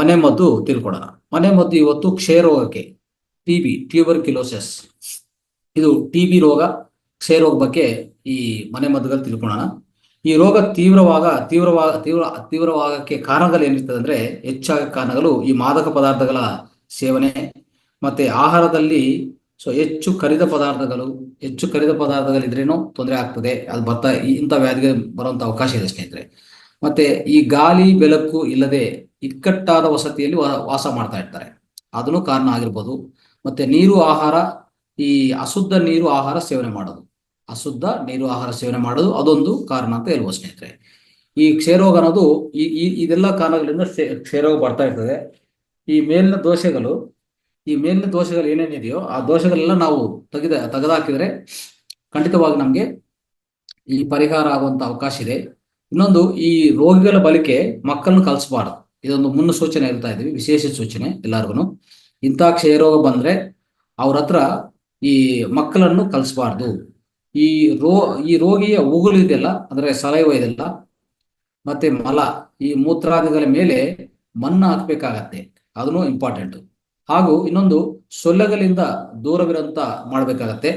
ಮನೆ ಮದ್ದು ತಿಳ್ಕೊಳ್ಳೋಣ. ಮನೆ ಮದ್ದು ಇವತ್ತು ಕ್ಷಯರೋಗಕ್ಕೆ, ಟಿಬಿ, ಟ್ಯೂಬರ್ಕ್ಯುಲೋಸಿಸ್, ಇದು ಟಿಬಿ ರೋಗ, ಕ್ಷಯರೋಗ ಬಗ್ಗೆ ಈ ಮನೆ ಮದ್ದುಗಳು ತಿಳ್ಕೊಳ್ಳೋಣ. ಈ ರೋಗ ತೀವ್ರವಾಗಕ್ಕೆ ಕಾರಣಗಳು ಏನಿರ್ತದೆ ಅಂದ್ರೆ, ಹೆಚ್ಚಾಗಿ ಕಾರಣಗಳು ಈ ಮಾದಕ ಪದಾರ್ಥಗಳ ಸೇವನೆ, ಮತ್ತೆ ಆಹಾರದಲ್ಲಿ ಹೆಚ್ಚು ಕರಿದ ಪದಾರ್ಥಗಳಿದ್ರೇನು ತೊಂದರೆ ಆಗ್ತದೆ. ಅದು ಇಂಥ ವ್ಯಾಧಿಗೆ ಬರುವಂತ ಅವಕಾಶ ಇದೆ ಸ್ನೇಹಿತರೆ. ಮತ್ತೆ ಈ ಗಾಳಿ ಬೆಳಕು ಇಲ್ಲದೆ ಇಕ್ಕಟ್ಟಾದ ವಸತಿಯಲ್ಲಿ ವಾಸ ಮಾಡ್ತಾ ಇರ್ತಾರೆ, ಅದನ್ನು ಕಾರಣ ಆಗಿರ್ಬೋದು. ಮತ್ತೆ ನೀರು ಆಹಾರ, ಈ ಅಶುದ್ಧ ನೀರು ಆಹಾರ ಸೇವನೆ ಮಾಡೋದು ಅದೊಂದು ಕಾರಣ ಅಂತ ಹೇಳ್ಬೋದು ಸ್ನೇಹಿತರೆ. ಈ ಕ್ಷಯರೋಗ ಅನ್ನೋದು ಇದೆಲ್ಲ ಕಾರಣಗಳಿಂದ ಕ್ಷಯರೋಗ ಬರ್ತಾ ಇರ್ತದೆ. ಈ ಮೇಲಿನ ದೋಷಗಳು ಏನೇನಿದೆಯೋ ಆ ದೋಷಗಳೆಲ್ಲ ನಾವು ತೆಗೆದಾಕಿದ್ರೆ ಖಂಡಿತವಾಗಿ ನಮಗೆ ಈ ಪರಿಹಾರ ಆಗುವಂತ ಅವಕಾಶ ಇದೆ. ಇನ್ನೊಂದು, ಈ ರೋಗಿಗಳ ಬಳಿಕೆ ಮಕ್ಕಳನ್ನು ಕಲಿಸಬಾರದು. ಇದೊಂದು ಮುನ್ಸೂಚನೆ ಇರ್ತಾ ಇದೀವಿ, ವಿಶೇಷ ಸೂಚನೆ ಎಲ್ಲರಿಗೂ. ಇಂಥ ಕ್ಷಯರೋಗ ಬಂದ್ರೆ ಅವ್ರ ಹತ್ರ ಈ ಮಕ್ಕಳನ್ನು ಕಲಿಸಬಾರ್ದು. ಈ ರೋಗಿಯ ಉಗುಳು ಇದೆಯಲ್ಲ, ಅಂದ್ರೆ ಸಲೈವ ಇದೆಲ್ಲ, ಮತ್ತೆ ಮಲ, ಈ ಮೂತ್ರಾದಿಗಳ ಮೇಲೆ ಮಣ್ಣು ಹಾಕ್ಬೇಕಾಗತ್ತೆ, ಅದನ್ನು ಇಂಪಾರ್ಟೆಂಟ್. ಹಾಗೂ ಇನ್ನೊಂದು, ಸೊಳ್ಳೆಗಳಿಂದ ದೂರವಿರಂತ ಮಾಡ್ಬೇಕಾಗತ್ತೆ.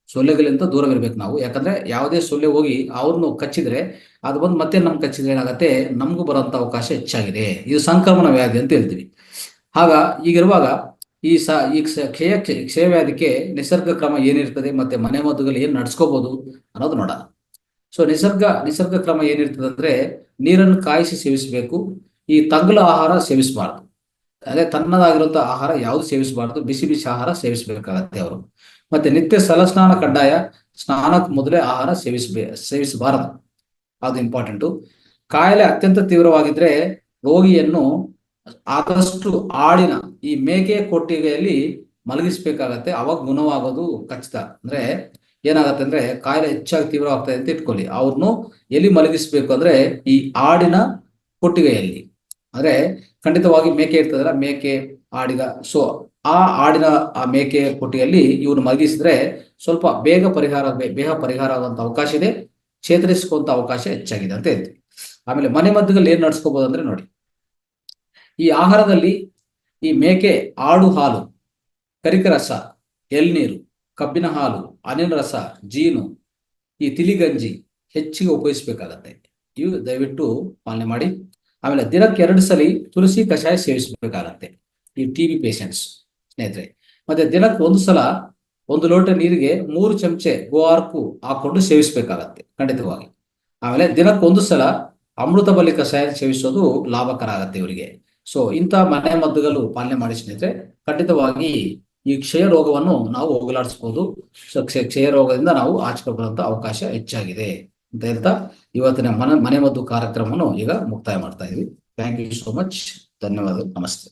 ಸೊಳ್ಳೆಗಳಿಂದ ದೂರವಿರ್ಬೇಕು ನಾವು, ಯಾಕಂದ್ರೆ ಯಾವುದೇ ಸೊಳ್ಳೆ ಹೋಗಿ ಅವ್ರನ್ನು ಕಚ್ಚಿದ್ರೆ ಅದು ಬಂದು ಮತ್ತೆ ನಮ್ಗೆ ಕಚ್ಚಿದ್ರೆ ಏನಾಗತ್ತೆ, ನಮಗೂ ಬರೋಂಥ ಅವಕಾಶ ಹೆಚ್ಚಾಗಿದೆ. ಇದು ಸಂಕ್ರಮಣ ವ್ಯಾಧಿ ಅಂತ ಹೇಳ್ತೀವಿ. ಈಗಿರುವಾಗ ಈ ಕ್ಷಯವ್ಯಾಧಿಗೆ ನಿಸರ್ಗ ಕ್ರಮ ಏನಿರ್ತದೆ, ಮತ್ತೆ ಮನೆ ಮದ್ದುಗಳು ಏನ್ ನಡ್ಸ್ಕೋಬಹುದು ಅನ್ನೋದು ನೋಡೋಣ. ನಿಸರ್ಗ ಕ್ರಮ ಏನಿರ್ತದೆ ಅಂದ್ರೆ, ನೀರನ್ನು ಕಾಯಿಸಿ ಸೇವಿಸಬೇಕು. ಈ ತಗ್ಲ ಆಹಾರ ಸೇವಿಸಬಾರ್ದು, ಅದೇ ತನ್ನದಾಗಿರುವಂತ ಆಹಾರ ಯಾವ್ದು ಸೇವಿಸಬಾರ್ದು, ಬಿಸಿ ಆಹಾರ ಸೇವಿಸಬೇಕಾಗತ್ತೆ ಅವರು. ಮತ್ತೆ ನಿತ್ಯ ಸಲಸ್ನಾನ ಕಡ್ಡಾಯ, ಸ್ನಾನಕ್ಕೆ ಮೊದಲೇ ಆಹಾರ ಸೇವಿಸಬಾರದು, ಅದು ಇಂಪಾರ್ಟೆಂಟು. ಕಾಯಿಲೆ ಅತ್ಯಂತ ತೀವ್ರವಾಗಿದ್ರೆ ರೋಗಿಯನ್ನು ಆದಷ್ಟು ಆಡಿನ, ಈ ಮೇಕೆ ಕೊಟ್ಟಿಗೆಯಲ್ಲಿ ಮಲಗಿಸ್ಬೇಕಾಗತ್ತೆ, ಅವಾಗ ಗುಣವಾಗೋದು ಖಚಿತ. ಅಂದ್ರೆ ಏನಾಗತ್ತೆ ಅಂದ್ರೆ, ಕಾಯಿಲೆ ಹೆಚ್ಚಾಗಿ ತೀವ್ರವಾಗ್ತದೆ ಅಂತ ಇಟ್ಕೊಳ್ಳಿ, ಅವ್ರನ್ನು ಎಲ್ಲಿ ಮಲಗಿಸ್ಬೇಕು ಅಂದ್ರೆ ಈ ಆಡಿನ ಕೊಟ್ಟಿಗೆಯಲ್ಲಿ. ಅಂದ್ರೆ ಖಂಡಿತವಾಗಿ ಮೇಕೆ ಇರ್ತದಲ್ಲ, ಮೇಕೆ, ಆಡಿಗ, ಆ ಆಡಿನ ಆ ಮೇಕೆ ಕೊಟ್ಟಿಗೆಯಲ್ಲಿ ಇವ್ರು ಮಲಗಿಸಿದ್ರೆ ಸ್ವಲ್ಪ ಬೇಗ ಪರಿಹಾರ ಆಗುವಂತ ಅವಕಾಶ ಇದೆ, ಚೇತರಿಸಿಕೊಂತ ಅವಕಾಶ ಹೆಚ್ಚಾಗಿದೆ ಅಂತ ಹೇಳ್ತೀವಿ. ಆಮೇಲೆ ಮನೆ ಮದ್ದುಗಳು ಏನ್ ನಡ್ಸ್ಕೋಬಹುದು ಅಂದ್ರೆ ನೋಡಿ, ಈ ಆಹಾರದಲ್ಲಿ ಈ ಮೇಕೆ ಆಡು ಹಾಲು, ಕರಿಕರಸ, ಎಳ್ನೀರು, ಕಬ್ಬಿನ ಹಾಲು, ಅನಿಲ ರಸ, ಜೀನು, ಈ ತಿಳಿಗಂಜಿ ಹೆಚ್ಚಿಗೆ ಉಪಯೋಗಿಸ್ಬೇಕಾಗತ್ತೆ. ಇವು ದಯವಿಟ್ಟು ಪಾಲನೆ ಮಾಡಿ. ಆಮೇಲೆ ದಿನಕ್ಕೆ 2 ಸಲ ತುಳಸಿ ಕಷಾಯ ಸೇವಿಸಬೇಕಾಗತ್ತೆ ಈ ಟಿಬಿ ಪೇಷಂಟ್ಸ್ ಸ್ನೇಹಿತರೆ. ಮತ್ತೆ ದಿನಕ್ಕೆ 1 ಸಲ 1 ಲೋಟ ನೀರಿಗೆ 3 ಚಮಚೆ ಗೋವಾರ್ಕು ಹಾಕೊಂಡು ಸೇವಿಸಬೇಕಾಗತ್ತೆ ಖಂಡಿತವಾಗಿ. ಆಮೇಲೆ ದಿನಕ್ಕೆ 1 ಸಲ ಅಮೃತ ಬಳ್ಳಿ ಕಷಾಯ ಸೇವಿಸೋದು ಲಾಭಕರ ಆಗತ್ತೆ ಇವರಿಗೆ. ಇಂಥ ಮನೆ ಮದ್ದುಗಳು ಪಾಲನೆ ಮಾಡಿ ಸ್ನೇಹಿತರೆ, ಖಂಡಿತವಾಗಿ ಈ ಕ್ಷಯ ರೋಗವನ್ನು ನಾವು ಹೋಗಲಾಡಿಸಬಹುದು. ಕ್ಷಯ ರೋಗದಿಂದ ನಾವು ಆಚೆ ಬರುವಂತ ಅವಕಾಶ ಹೆಚ್ಚಾಗಿದೆ ಅಂತ ಹೇಳ್ತಾ ಇವತ್ತಿನ ಮನೆ ಮದ್ದು ಕಾರ್ಯಕ್ರಮವನ್ನು ಈಗ ಮುಕ್ತಾಯ ಮಾಡ್ತಾ ಇದೀವಿ. Thank you so much. ಧನ್ಯವಾದಗಳು. ನಮಸ್ತೆ.